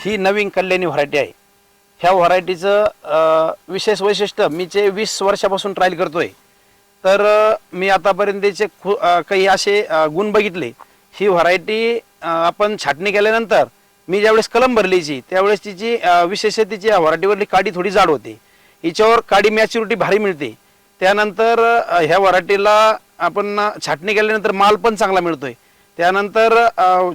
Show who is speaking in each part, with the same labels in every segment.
Speaker 1: ही नवीन Kalyani variety आहे। ह्या व्हरायटीचं विशेष वैशिष्ट्य मी 20 वर्षापासून ट्रायल करतोय। तर मी आतापर्यंतचे काही असे गुण बघितले। ही व्हरायटी आपण छाटणी केल्यानंतर मी ज्यावेळेस कलम भरलीची त्यावेळेस तिची विशेषतेची या व्हरायटीवरली काडी थोडी जाड होते। हिच्यावर काडी मॅच्युरिटी भारी मिळते। त्यानंतर ह्या व्हरायटीला आपण छाटणी केल्यानंतर माल पण चांगला मिळतोय। त्यानंतर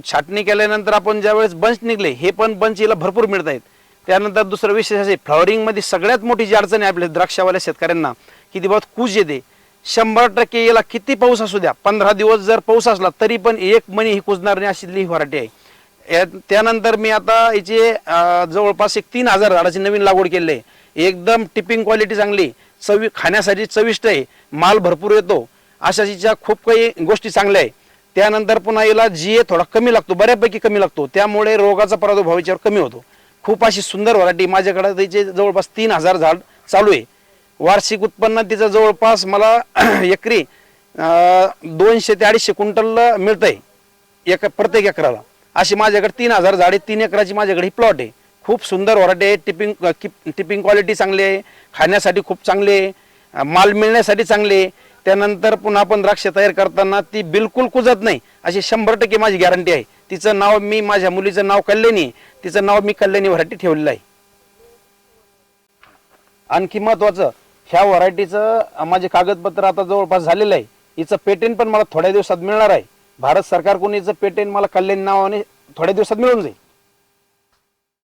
Speaker 1: छाटणी केल्यानंतर आपण ज्यावेळेस बंच निघले हे पण बंच हिला भरपूर मिळत आहेत। त्यानंतर दुसरं विशेष असे फ्लॉवरिंगमध्ये सगळ्यात मोठी जी अडचण आहे आपल्या द्राक्षावाल्या शेतकऱ्यांना की ती बहुत कूज येते। 100% याला किती पाऊस असू द्या, 15 दिवस जर पाऊस असला तरी पण एक मणी ही कुजणार नाही अशी व्हरायटी आहे। त्यानंतर मी आता हिची जवळपास 3000 झाडाची नवीन लागवड केली आहे। एकदम टिपिंग क्वालिटी चांगली, खाण्यासाठी चविष्ट आहे, माल भरपूर येतो, अशा हिच्या खूप काही गोष्टी चांगल्या आहे। त्यानंतर पुन्हा हिला जीए थोडा कमी लागतो, बऱ्यापैकी कमी लागतो, त्यामुळे रोगाचा प्रादुर्भाव याच्यावर कमी होतो। खूप अशी सुंदर व्हरायटी माझ्याकडे तिचे जवळपास 3000 झाड चालू आहे। वार्षिक उत्पन्न तिचं जवळपास मला एकरी 200 ते 250 क्विंटल मिळतंय प्रत्येक एकराला। अशी माझ्याकडे 3000 झाडे, 3 एकराची माझ्याकडे ही प्लॉट आहे। खूप सुंदर व्हरायटी आहे। टिपिंग क्वालिटी चांगली आहे, खाण्यासाठी खूप चांगली आहे, माल मिळण्यासाठी चांगली आहे। त्यानंतर पुन्हा आपण द्राक्ष तयार करताना ती बिलकुल कुजत नाही अशी 100% माझी गॅरंटी आहे। तिचं नाव मी, माझ्या मुलीचं नाव कल्याणी, तिचं नाव मी कल्याणी व्हरायटी ठेवलेलं आहे। आणखी महत्त्वाचं, ह्या व्हरायटीचं माझे कागदपत्र आता जवळपास झालेलं आहे। हिचं पेटेंट पण मला थोड्या दिवसात मिळणार आहे। भारत सरकारकडून हिचं पेटेंट मला कल्याणी नावाने थोड्या दिवसात मिळून जाईल।